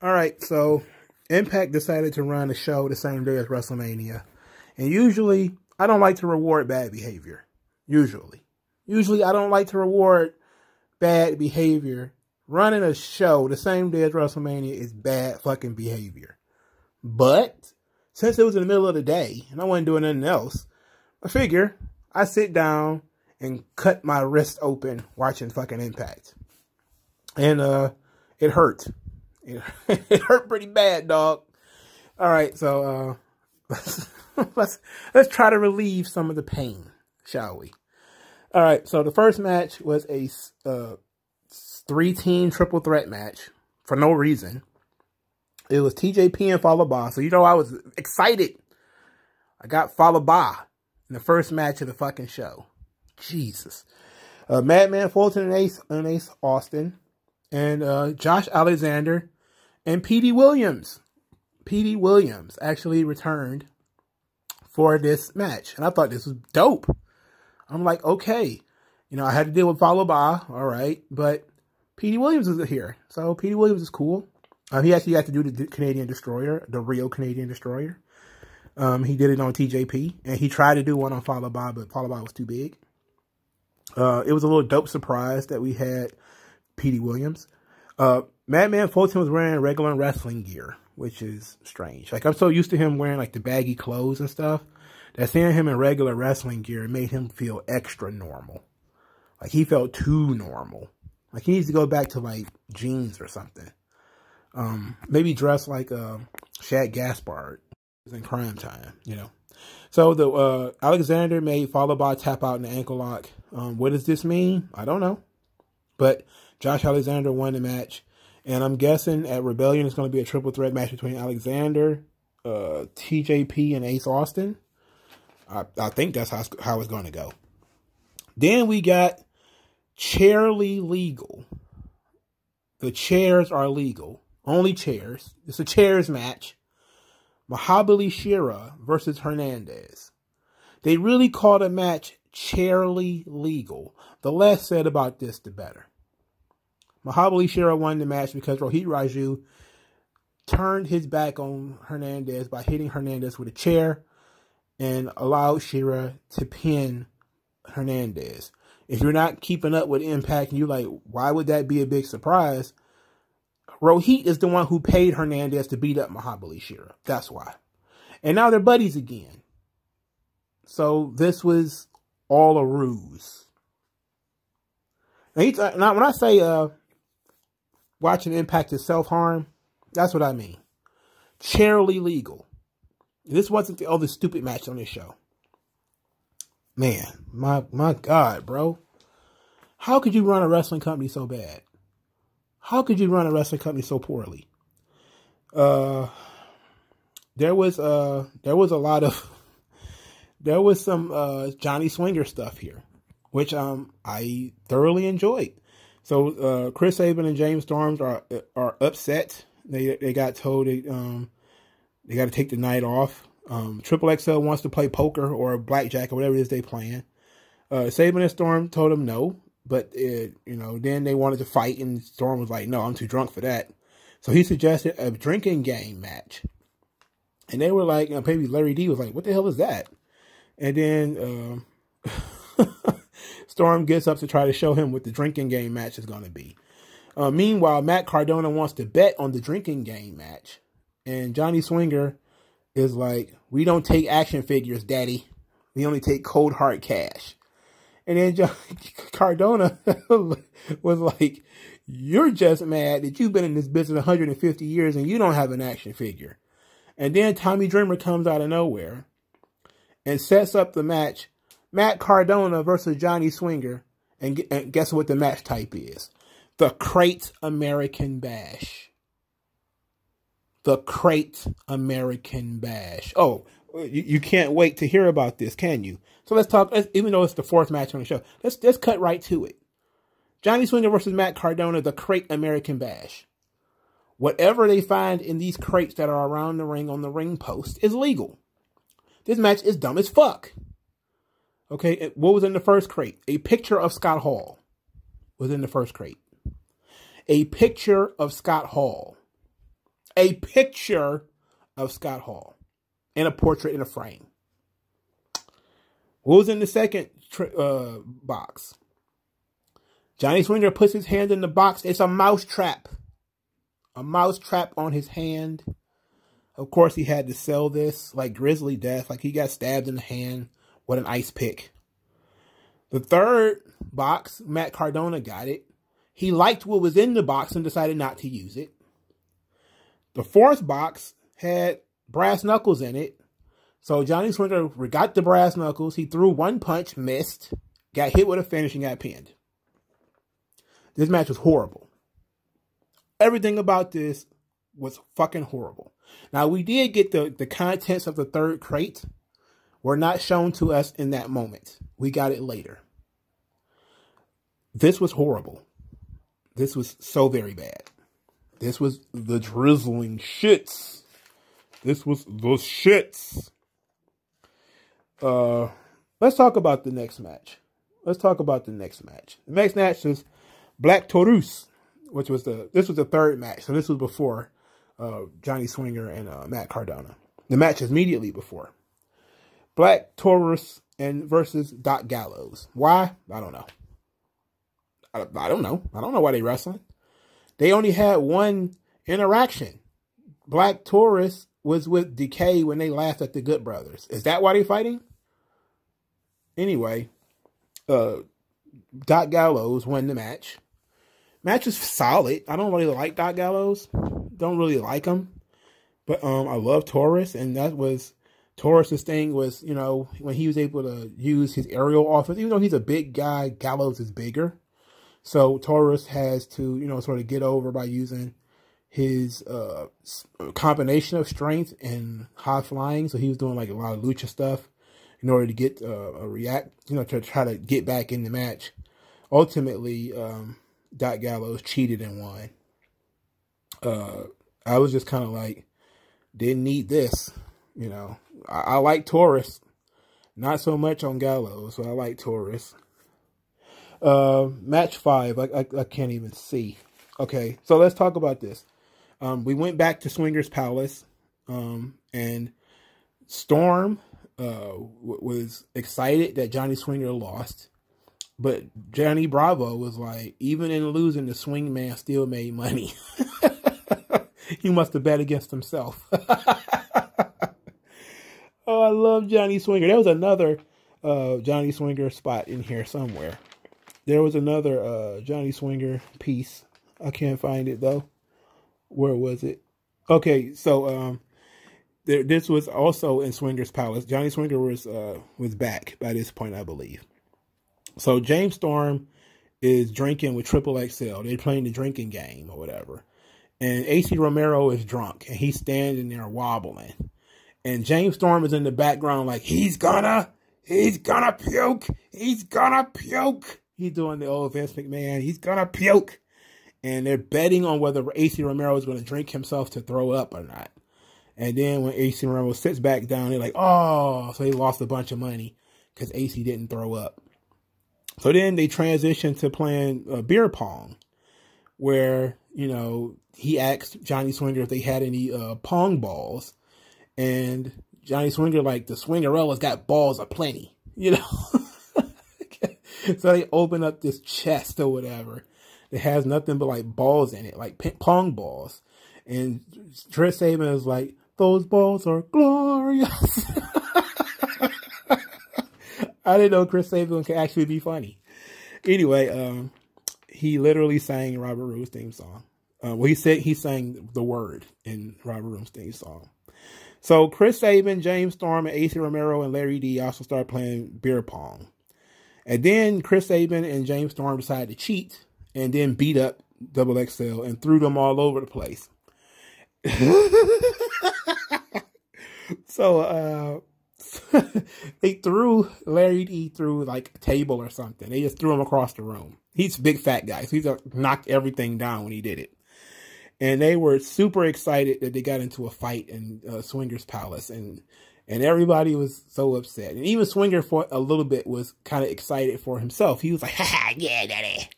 All right, so Impact decided to run a show the same day as WrestleMania. And usually, I don't like to reward bad behavior. Usually, I don't like to reward bad behavior. Running a show the same day as WrestleMania is bad fucking behavior. But since it was in the middle of the day and I wasn't doing anything else, I figure I sit down and cut my wrist open watching fucking Impact. And it hurt. It hurt pretty bad, dog. All right, so let's try to relieve some of the pain, shall we? All right, so the first match was a 3-team triple threat match for no reason. It was TJP and Fallah Bahh. So, you know, I was excited. I got Fallah Bahh in the first match of the fucking show. Jesus. Madman Fulton and Ace Austin. And Josh Alexander and Petey Williams. Petey Williams actually returned for this match. And I thought this was dope. I'm like, okay. You know, I had to deal with Fallah Bahh. All right. But Petey Williams is here. So Petey Williams is cool. He actually had to do the Canadian Destroyer, the real Canadian Destroyer. He did it on TJP. And he tried to do one on Fallah Bahh, but Fallah Bahh was too big. It was a little dope surprise that we had Petey Williams. Madman Fulton was wearing regular wrestling gear, which is strange. Like, I'm so used to him wearing, like, the baggy clothes and stuff, that seeing him in regular wrestling gear made him feel extra normal. Like, he felt too normal. Like, he needs to go back to, like, jeans or something. Maybe dress like Shad Gaspard in Crime Time, you know. So, the Alexander made Fallah Bahh tap out in the ankle lock. What does this mean? I don't know. But Josh Alexander won the match. And I'm guessing at Rebellion it's going to be a triple threat match between Alexander, TJP, and Ace Austin. I think that's how it's going to go. Then we got Chairly Legal. The chairs are legal. Only chairs. It's a chairs match. Mahabali Shera versus Hernandez. They really called a match Chairly Legal. The less said about this, the better. Mahabali Shera won the match because Rohit Raju turned his back on Hernandez by hitting Hernandez with a chair and allowed Shera to pin Hernandez. If you're not keeping up with Impact and you're like, why would that be a big surprise? Rohit is the one who paid Hernandez to beat up Mahabali Shera. That's why. And now they're buddies again. So this was all a ruse. Now when I say watching Impact is self-harm, that's what I mean. Chairly Legal. This wasn't the other stupid match on this show. Man, my God, bro. How could you run a wrestling company so bad? How could you run a wrestling company so poorly? There was some Johnny Swinger stuff here, which I thoroughly enjoyed. So Chris Sabin and James Storms are upset. They got told they got to take the night off. Triple XL wants to play poker or blackjack or whatever it is they playing. Sabin and Storm told him no, but then they wanted to fight, and Storm was like, "No, I'm too drunk for that." So he suggested a drinking game match, and they were like, maybe Larry D was like, "What the hell is that?" And then Storm gets up to try to show him what the drinking game match is going to be. Meanwhile, Matt Cardona wants to bet on the drinking game match, and Johnny Swinger is like, "We don't take action figures, Daddy. We only take cold hard cash." And then Cardona was like, "You're just mad that you've been in this business 150 years and you don't have an action figure." And then Tommy Dreamer comes out of nowhere and sets up the match, Matt Cardona versus Johnny Swinger. And guess what the match type is? The Crate American Bash. The Crate American Bash. Oh, you can't wait to hear about this, can you? So let's talk, even though it's the fourth match on the show, let's cut right to it. Johnny Swinger versus Matt Cardona, the Crate American Bash. Whatever they find in these crates that are around the ring on the ring post is legal. This match is dumb as fuck. Okay, what was in the first crate? A picture of Scott Hall was in the first crate. A picture of Scott Hall. a picture of Scott Hall and a portrait in a frame. What was in the second box? Johnny Swinger puts his hand in the box. It's a mouse trap. A mouse trap on his hand. Of course, he had to sell this like grisly death. Like he got stabbed in the hand with an ice pick. The third box, Matt Cardona got it. He liked what was in the box and decided not to use it. The fourth box had brass knuckles in it. So Johnny Swinger got the brass knuckles. He threw one punch, missed, got hit with a finish, and got pinned. This match was horrible. Everything about this was fucking horrible. Now, we did get the contents of the third crate. Were not shown to us in that moment. We got it later. This was horrible. This was so very bad. This was the drizzling shits. This was the shits. Let's talk about the next match. The next match is Black Taurus, which was this was the third match. So this was before Johnny Swinger and Matt Cardona. The match is immediately before. Black Taurus versus Doc Gallows. Why? I don't know. I don't know. I don't know why they wrestling. They only had one interaction. Black Taurus was with Decay when they laughed at the Good Brothers. Is that why they fighting? Anyway, Doc Gallows won the match. Match was solid. I don't really like Doc Gallows. Don't really like him. But I love Taurus, and that was Taurus's thing was, you know, when he was able to use his aerial offense, even though he's a big guy, Gallows is bigger. So Taurus has to, you know, sort of get over by using his combination of strength and high flying. So he was doing like a lot of lucha stuff in order to get a react, you know, to try to get back in the match. Ultimately, Doc Gallows cheated and won. I was just kind of like, didn't need this, you know. I like Taurus, not so much on Gallows, so I like Taurus. Match 5, I can't even see. Okay, so let's talk about this. We went back to Swingers Palace, and Storm was excited that Johnny Swinger lost, but Johnny Bravo was like, even in losing, the Swing Man still made money. He must have bet against himself. Oh, I love Johnny Swinger. There was another Johnny Swinger spot in here somewhere. There was another Johnny Swinger piece. I can't find it, though. Where was it? Okay, so this was also in Swingers Palace. Johnny Swinger was back by this point, I believe. So James Storm is drinking with Triple XL. They're playing the drinking game or whatever. And AC Romero is drunk, and he's standing there wobbling. And James Storm is in the background like, he's gonna puke. He's gonna puke. He's doing the old Vince McMahon. He's gonna puke. And they're betting on whether AC Romero is going to drink himself to throw up or not. And then when AC Romero sits back down, they're like, oh, so he lost a bunch of money because AC didn't throw up. So then they transition to playing beer pong, where, you know, he asked Johnny Swinger if they had any pong balls. And Johnny Swinger, like, the Swingerella's got balls aplenty, you know. So they open up this chest or whatever. It has nothing but like balls in it, like pong balls. And Chris Sabin is like, those balls are glorious. I didn't know Chris Sabin could actually be funny. Anyway, he literally sang Robert Roome's theme song. Well, he said he sang the word in Robert Roome's theme song. So Chris Sabin, James Storm, and AC Romero and Larry D also started playing beer pong. And then Chris Sabin and James Storm decided to cheat and then beat up Double XL and threw them all over the place. So they threw Larry D through like a table or something. They just threw him across the room. He's a big fat guy, so he knocked everything down when he did it. And they were super excited that they got into a fight in Swingers Palace, and everybody was so upset. And even Swinger for a little bit was kind of excited for himself. He was like, ha, yeah, daddy.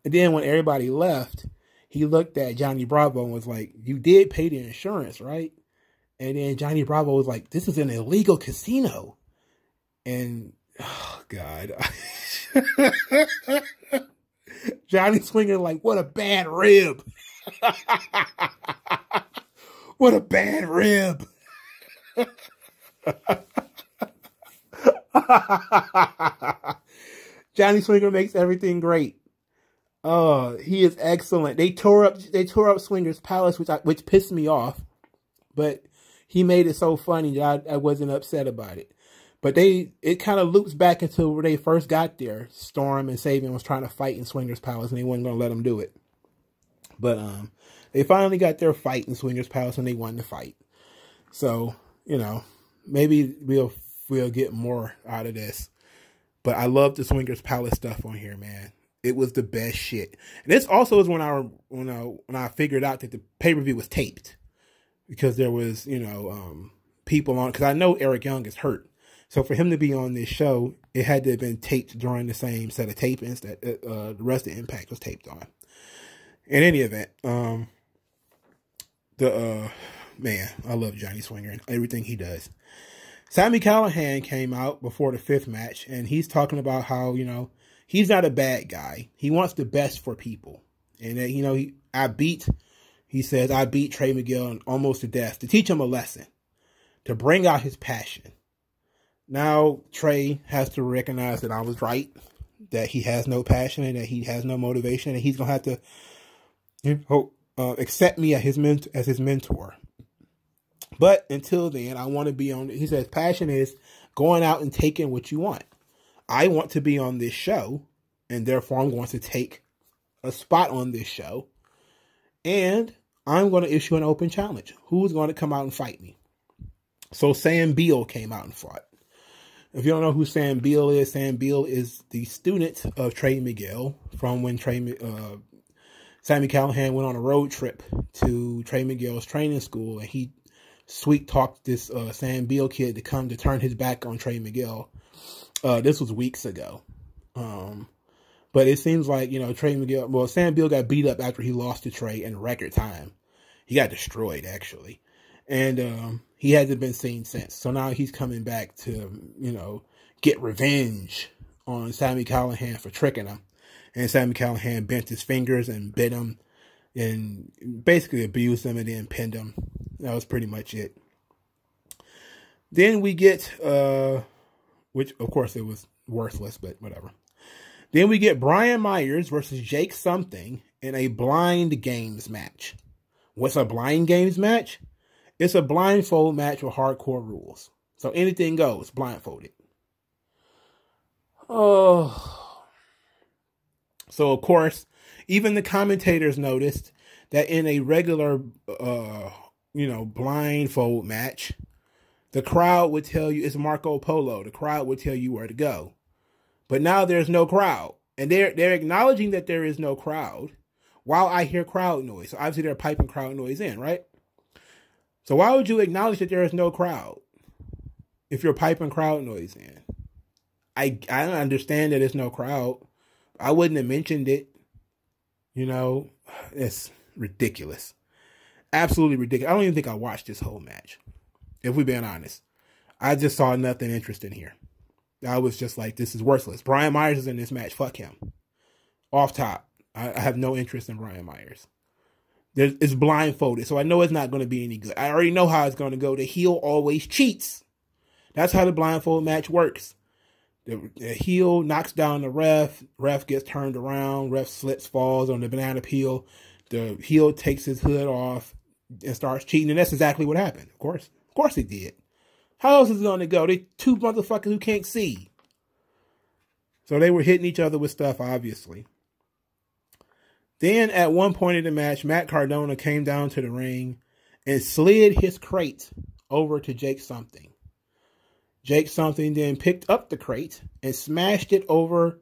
And then when everybody left, he looked at Johnny Bravo and was like, "You did pay the insurance, right?" And then Johnny Bravo was like, "This is an illegal casino." And, oh, God. Johnny Swinger like, what a bad rib. What a bad rib. Johnny Swinger makes everything great. He is excellent. They tore up Swinger's Palace, which pissed me off, but he made it so funny that I wasn't upset about it. But it kind of loops back into where they first got there. Storm and Sabian was trying to fight in Swinger's Palace, and they weren't going to let them do it. But they finally got their fight in Swinger's Palace, and they won the fight. So, you know, maybe we'll get more out of this. But I love the Swinger's Palace stuff on here, man. It was the best shit. And this also is when I figured out that the pay-per-view was taped, because there was, you know, people on, because I know Eric Young is hurt. So for him to be on this show, it had to have been taped during the same set of tapings that the rest of Impact was taped on. In any event, man, I love Johnny Swinger and everything he does. Sami Callihan came out before the 5th match, and he's talking about how, you know, he's not a bad guy. He wants the best for people. And that, you know, he says, I beat Trey Miguel almost to death to teach him a lesson, to bring out his passion. Now, Trey has to recognize that I was right, that he has no passion and that he has no motivation, and he's going to have to, you know, accept me as his mentor. But until then, I want to be on, he says, passion is going out and taking what you want. I want to be on this show, and therefore I'm going to take a spot on this show, and I'm going to issue an open challenge. Who's going to come out and fight me? So Sam Beal came out and fought. If you don't know who Sam Beal is the student of Trey Miguel from when Sami Callihan went on a road trip to Trey Miguel's training school, and he sweet-talked this Sam Beal kid to come to turn his back on Trey Miguel. This was weeks ago. But it seems like, you know, Sam Beal got beat up after he lost to Trey in record time. He got destroyed, actually. And he hasn't been seen since. So now he's coming back to, you know, get revenge on Sami Callihan for tricking him. And Sami Callihan bent his fingers and bit him and basically abused him and then pinned him. That was pretty much it. Then we get, which of course it was worthless, but whatever. Then we get Brian Myers versus Jake Something in a blind games match. What's a blind games match? It's a blindfold match with hardcore rules. So anything goes, blindfolded. Oh. So, of course, even the commentators noticed that in a regular, you know, blindfold match, the crowd would tell you, it's Marco Polo. The crowd would tell you where to go. But now there's no crowd. And they're acknowledging that there is no crowd while I hear crowd noise. So obviously they're piping crowd noise in, right? So why would you acknowledge that there is no crowd if you're piping crowd noise in? I don't understand that there's no crowd. I wouldn't have mentioned it. You know, it's ridiculous. Absolutely ridiculous. I don't even think I watched this whole match, if we're being honest. I just saw nothing interesting here. I was just like, this is worthless. Brian Myers is in this match. Fuck him. Off top. I have no interest in Brian Myers. It's blindfolded, so I know it's not going to be any good. I already know how it's going to go. The heel always cheats. That's how the blindfold match works. The heel knocks down the ref. Ref gets turned around. Ref slips, falls on the banana peel. The heel takes his hood off and starts cheating, and that's exactly what happened. Of course he did. How else is it going to go? They two motherfuckers who can't see. So they were hitting each other with stuff, obviously. Then at one point in the match, Matt Cardona came down to the ring and slid his crate over to Jake Something. Jake Something then picked up the crate and smashed it over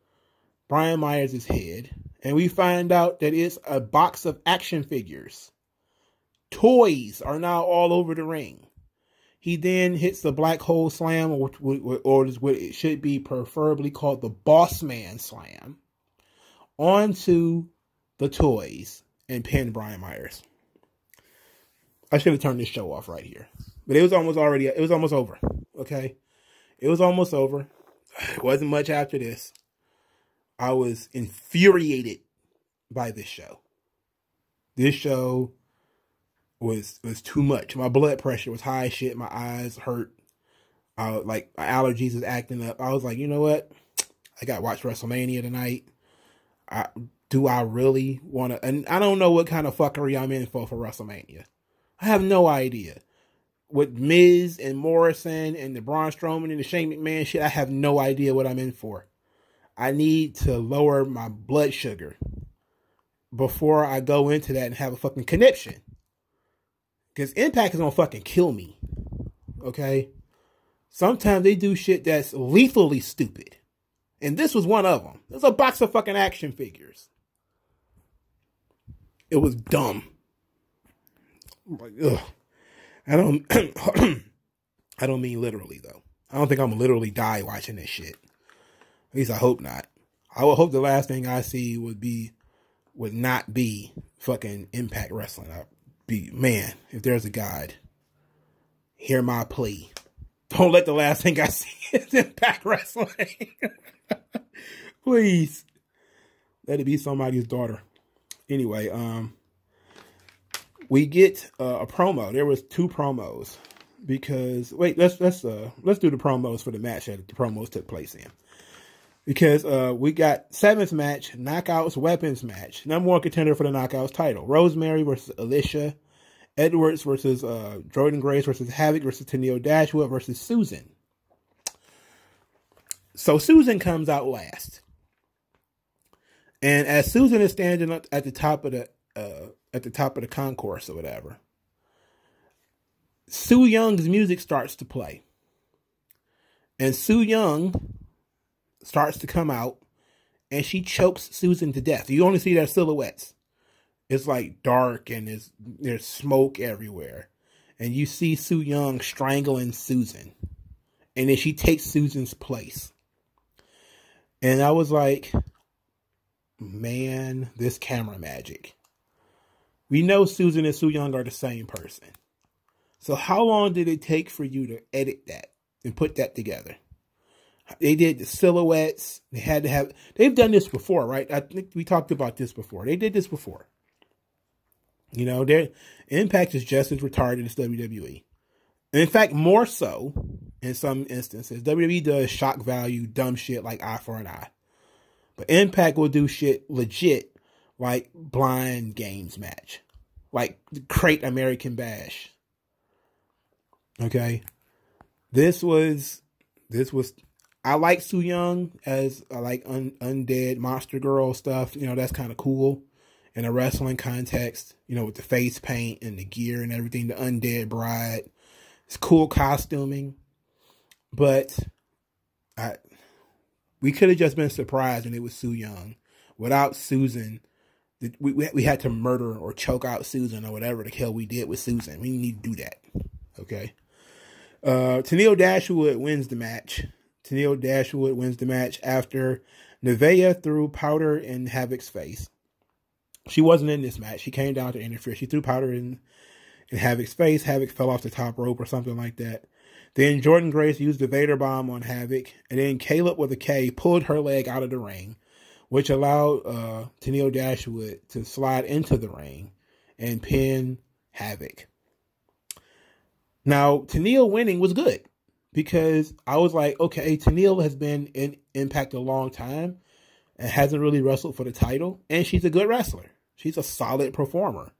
Brian Myers' head. And we find out that it's a box of action figures. Toys are now all over the ring. He then hits the black hole slam, or what it should be preferably called the boss man slam, onto the toys. and pinned Brian Myers. I should have turned this show off right here. But it was almost over. Okay? It was almost over. It wasn't much after this. I was infuriated by this show. This show was too much. My blood pressure was high as shit. My eyes hurt. My allergies was acting up. I was like, you know what? I got to watch WrestleMania tonight. Do I really want to? And I don't know what kind of fuckery I'm in for WrestleMania. I have no idea. With Miz and Morrison and the Braun Strowman and the Shane McMahon shit, I have no idea what I'm in for. I need to lower my blood sugar before I go into that and have a fucking conniption. Because Impact is going to fucking kill me. Okay? Sometimes they do shit that's lethally stupid. And this was one of them. It was a box of fucking action figures. It was dumb. Like, ugh. I don't mean literally, though. I don't think I'm gonna literally die watching this shit. At least I hope not. I would hope the last thing I see would not be fucking Impact Wrestling. I'd be, man, if there's a God, hear my plea. Don't let the last thing I see is Impact Wrestling. Please. Let it be somebody's daughter. Anyway, we get a promo. There was 2 promos because wait, let's do the promos for the match that the promos took place in. Because we got 7th match, Knockouts Weapons match. #1 contender for the Knockouts title. Rosemary versus Alicia. Edwards versus Jordan Grace versus Havoc versus Tenille Dashwood versus Susan. So Susan comes out last. And as Susan is standing up at the top of the concourse or whatever, Su Young's music starts to play. And Su Young starts to come out and she chokes Susan to death. You only see their silhouettes. It's like dark and there's smoke everywhere. And you see Su Young strangling Susan. And then she takes Susan's place. And I was like, man, this camera magic. We know Susan and Su Young are the same person. So how long did it take for you to edit that and put that together? They did the silhouettes. They've done this before, right? I think we talked about this before. They did this before. You know, their Impact is just as retarded as WWE. And in fact, more so in some instances. WWE does shock value, dumb shit like eye for an eye. But Impact will do shit legit like blind games match. Like the Crate American Bash. Okay? This was I like Su Young as I like undead monster girl stuff. You know, that's kind of cool in a wrestling context. You know, with the face paint and the gear and everything. The undead bride. It's cool costuming. But we could have just been surprised when it was Su Young. Without Susan, we had to murder or choke out Susan or whatever the hell we did with Susan. We need to do that. Okay. Tenille Dashwood wins the match. Tenille Dashwood wins the match after Nevaeh threw powder in Havoc's face. She wasn't in this match. She came down to interfere. She threw powder in Havoc's face. Havoc fell off the top rope or something like that. Then Jordan Grace used the Vader bomb on Havoc. And then Caleb with a K pulled her leg out of the ring, which allowed Tenille Dashwood to slide into the ring and pin Havoc. Now, Tenille winning was good because I was like, okay, Tenille has been in Impact a long time and hasn't really wrestled for the title. And she's a good wrestler. She's a solid performer.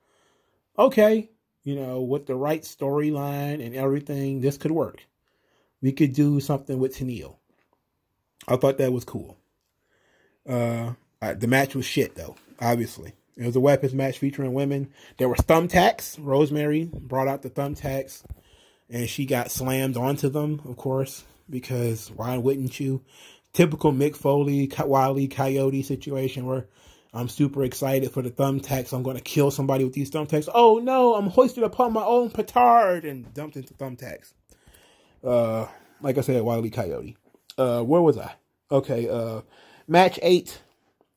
Okay, you know, with the right storyline and everything, this could work. We could do something with Tenille. I thought that was cool. The match was shit, though, obviously. It was a weapons match featuring women. There were thumbtacks. Rosemary brought out the thumbtacks. And she got slammed onto them, of course, because why wouldn't you? Typical Mick Foley, Wile E. Coyote situation where I'm super excited for the thumbtacks. I'm going to kill somebody with these thumbtacks. Oh, no, I'm hoisted upon my own petard and dumped into thumbtacks. Like I said, Wile E. Coyote. Where was I? Okay, match 8,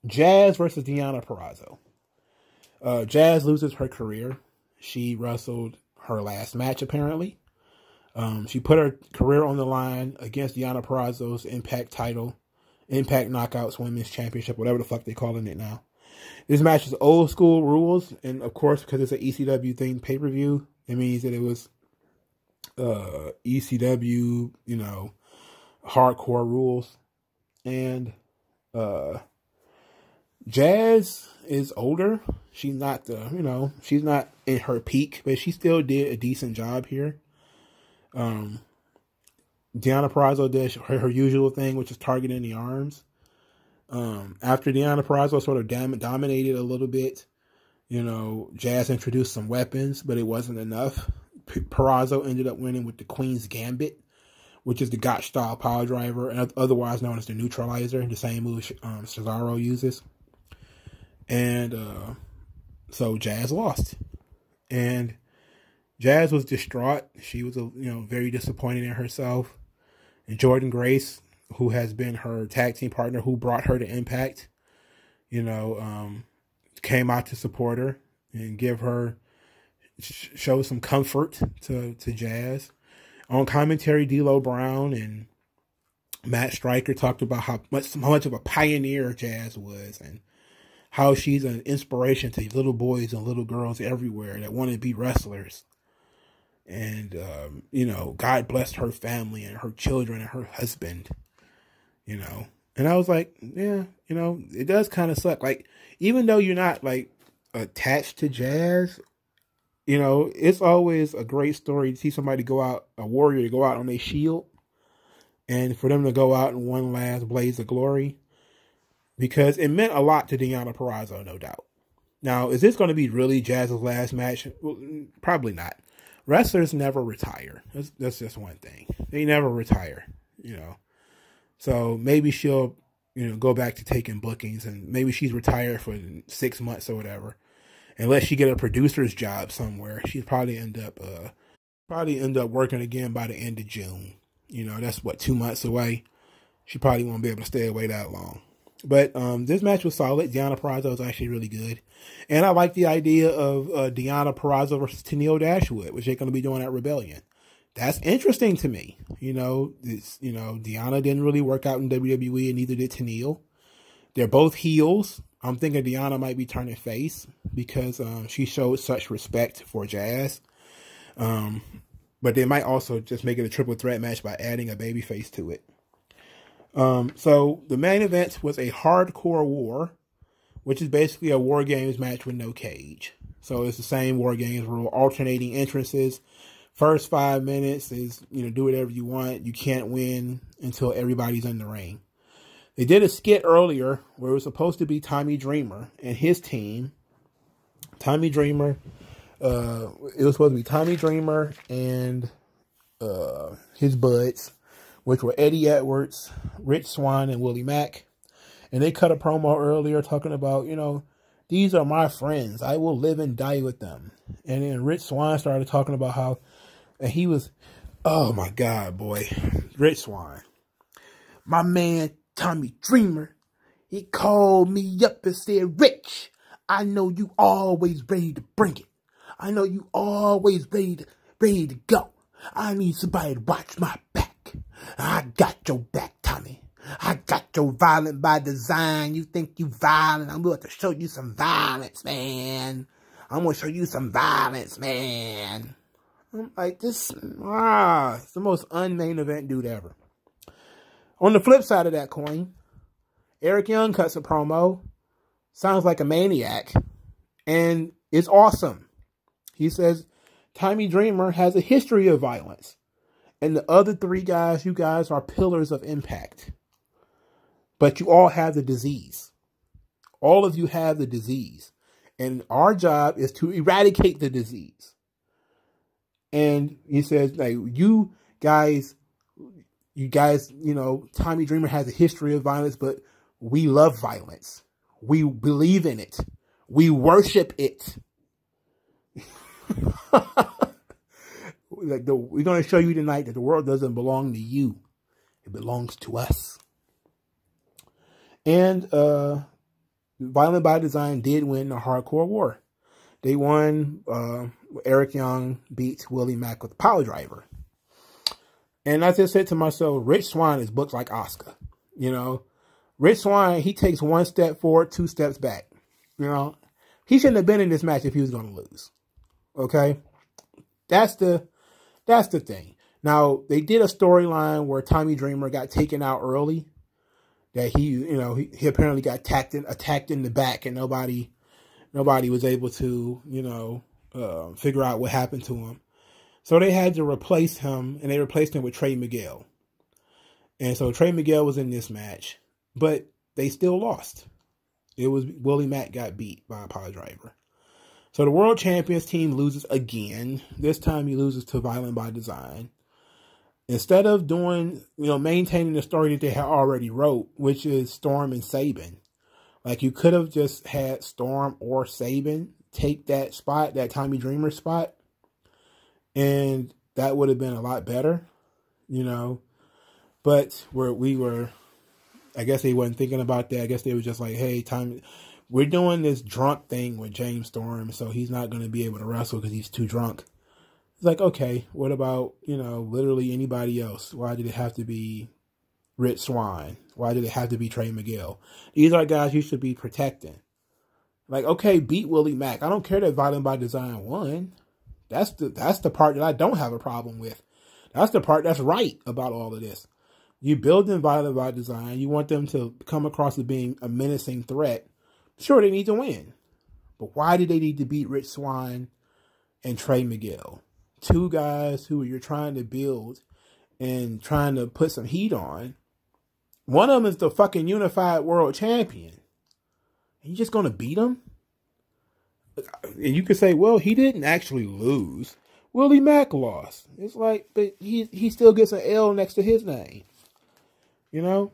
Jazz versus Deonna Purrazzo. Jazz loses her career. She wrestled her last match, apparently. She put her career on the line against Deonna Purrazzo's Impact title, Impact Knockouts Women's Championship, whatever the fuck they're calling it now. This match is old school rules, and of course, because it's an ECW themed pay-per-view, it means that it was ECW, you know, hardcore rules. And Jazz is older. She's not she's not in her peak, but she still did a decent job here. Deonna Purrazzo did her usual thing, which is targeting the arms. After Deonna Purrazzo sort of dominated a little bit, you know, Jazz introduced some weapons, but it wasn't enough. Purrazzo ended up winning with the Queen's Gambit, which is the Gotch style power driver, and otherwise known as the neutralizer, the same move Cesaro uses. And so Jazz lost, and Jazz was distraught. She was, very disappointed in herself. And Jordan Grace, who has been her tag team partner, who brought her to Impact, came out to support her and show some comfort to Jazz. On commentary, D'Lo Brown and Matt Stryker talked about how much of a pioneer Jazz was, and how she's an inspiration to little boys and little girls everywhere that want to be wrestlers. And, God blessed her family and her children and her husband, And I was like, yeah, it does kind of suck. Like, even though you're not, like, attached to Jazz, it's always a great story to see somebody go out, a warrior to go out on their shield, and for them to go out in one last blaze of glory, because it meant a lot to Deonna Purrazzo, no doubt. Now, is this going to be really Jazz's last match? Well, probably not. Wrestlers never retire. That's just one thing. They never retire, So maybe she'll, go back to taking bookings, and maybe she's retired for 6 months or whatever. Unless she get a producer's job somewhere, she'd probably end up working again by the end of June. That's what, 2 months away. She probably won't be able to stay away that long. But this match was solid. Deonna Purrazzo was actually really good. And I like the idea of Deonna Purrazzo versus Tenille Dashwood, which they're going to be doing at Rebellion. That's interesting to me. Deonna didn't really work out in WWE, and neither did Tenille. They're both heels. I'm thinking Deonna might be turning face because she showed such respect for Jazz. But they might also just make it a triple threat match by adding a babyface to it. So the main event was a hardcore war, which is basically a War Games match with no cage. So it's the same War Games rule, alternating entrances. First 5 minutes is, do whatever you want. You can't win until everybody's in the ring. They did a skit earlier where it was supposed to be Tommy Dreamer and his team. Tommy Dreamer, it was supposed to be Tommy Dreamer and his buds, which were Eddie Edwards, Rich Swann, and Willie Mack. And they cut a promo earlier talking about, these are my friends. I will live and die with them. And then Rich Swann started talking about how, and he was, oh my God, boy, Rich Swann. My man, Tommy Dreamer, he called me up and said, Rich, I know you always ready to bring it. I know you always ready to go. I need somebody to watch my back. I got your back, Tommy. I got your violent by design. You think you violent? I'm going to show you some violence, man. I'm going to show you some violence, man. I'm like, it's the most unmain event dude ever. On the flip side of that coin, Eric Young cuts a promo. Sounds like a maniac. And it's awesome. He says, Tommy Dreamer has a history of violence. And the other three guys, you guys are pillars of Impact. But you all have the disease. All of you have the disease. And our job is to eradicate the disease. And he says, like, you guys, Tommy Dreamer has a history of violence, but we love violence. We believe in it. We worship it. We're going to show you tonight that the world doesn't belong to you. It belongs to us. And Violent by Design did win the hardcore war. They won. Eric Young beat Willie Mack with Power Driver. And I just said to myself, Rich Swann is booked like Oscar. You know, Rich Swann, he takes one step forward, two steps back. You know, he shouldn't have been in this match if he was going to lose. Okay? That's the thing. Now, they did a storyline where Tommy Dreamer got taken out early. That he apparently got attacked in the back, and nobody was able to, figure out what happened to him. So they had to replace him, and they replaced him with Trey Miguel. And so Trey Miguel was in this match, but they still lost. It was Willie Mack got beat by a Power Driver. So the World Champions team loses again. This time he loses to Violent by Design. Instead of doing, maintaining the story that they had already wrote, which is Storm and Sabin. Like, you could have just had Storm or Sabin take that spot, that Tommy Dreamer spot, and that would have been a lot better, But I guess they wasn't thinking about that. I guess they were just like, hey, we're doing this drunk thing with James Storm, so he's not going to be able to wrestle because he's too drunk. It's like, okay, what about, literally anybody else? Why did it have to be Rich Swann? Why did it have to be Trey Miguel? These are guys you should be protecting. Like, okay, beat Willie Mack. I don't care that Violent by Design won. That's the part that I don't have a problem with. That's the part that's right about all of this. You build in Violent by Design. You want them to come across as being a menacing threat. Sure, they need to win. But why did they need to beat Rich Swann and Trey Miguel? Two guys who you're trying to build and trying to put some heat on. One of them is the fucking unified world champion. And you're just going to beat him? And you could say, well, he didn't actually lose. Willie Mack lost. It's like, but he still gets an L next to his name. Why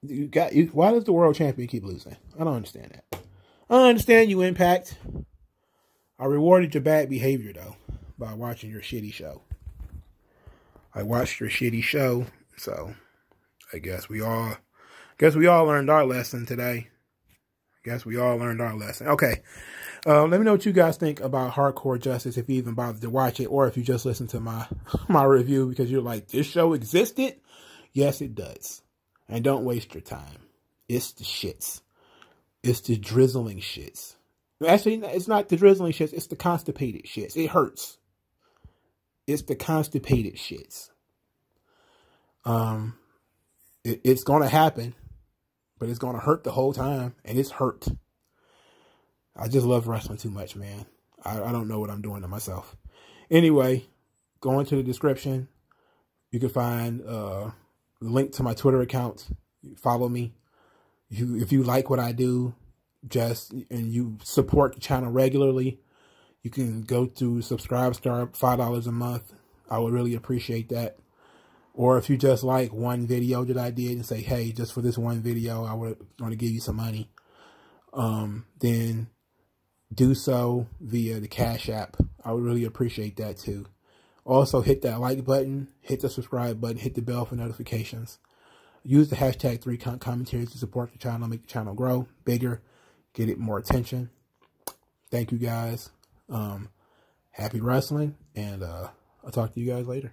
does the world champion keep losing? I don't understand that. I don't understand you, Impact. I rewarded your bad behavior, though, by watching your shitty show. I watched your shitty show, so I guess we all learned our lesson today. Okay. Let me know what you guys think about Hardcore Justice, if you even bothered to watch it, or if you just listened to my review because you're like, this show existed? Yes, it does. And don't waste your time. It's the shits. It's the drizzling shits. Actually, it's not the drizzling shits. It's the constipated shits. It hurts. It's the constipated shits. It's going to happen, but it's going to hurt the whole time, and it's hurt. I just love wrestling too much, man. I don't know what I'm doing to myself. Anyway, go into the description. You can find the link to my Twitter account. Follow me. If you like what I do, and you support the channel regularly, you can go to Subscribe Star, $5 a month. I would really appreciate that. Or if you just like one video that I did and say, hey, just for this one video, I would want to give you some money, then do so via the Cash App. I would really appreciate that too. Also, hit that like button, hit the subscribe button, hit the bell for notifications. Use the hashtag 3commentaries to support the channel, make the channel grow bigger, get it more attention. Thank you guys. Happy wrestling, and I'll talk to you guys later.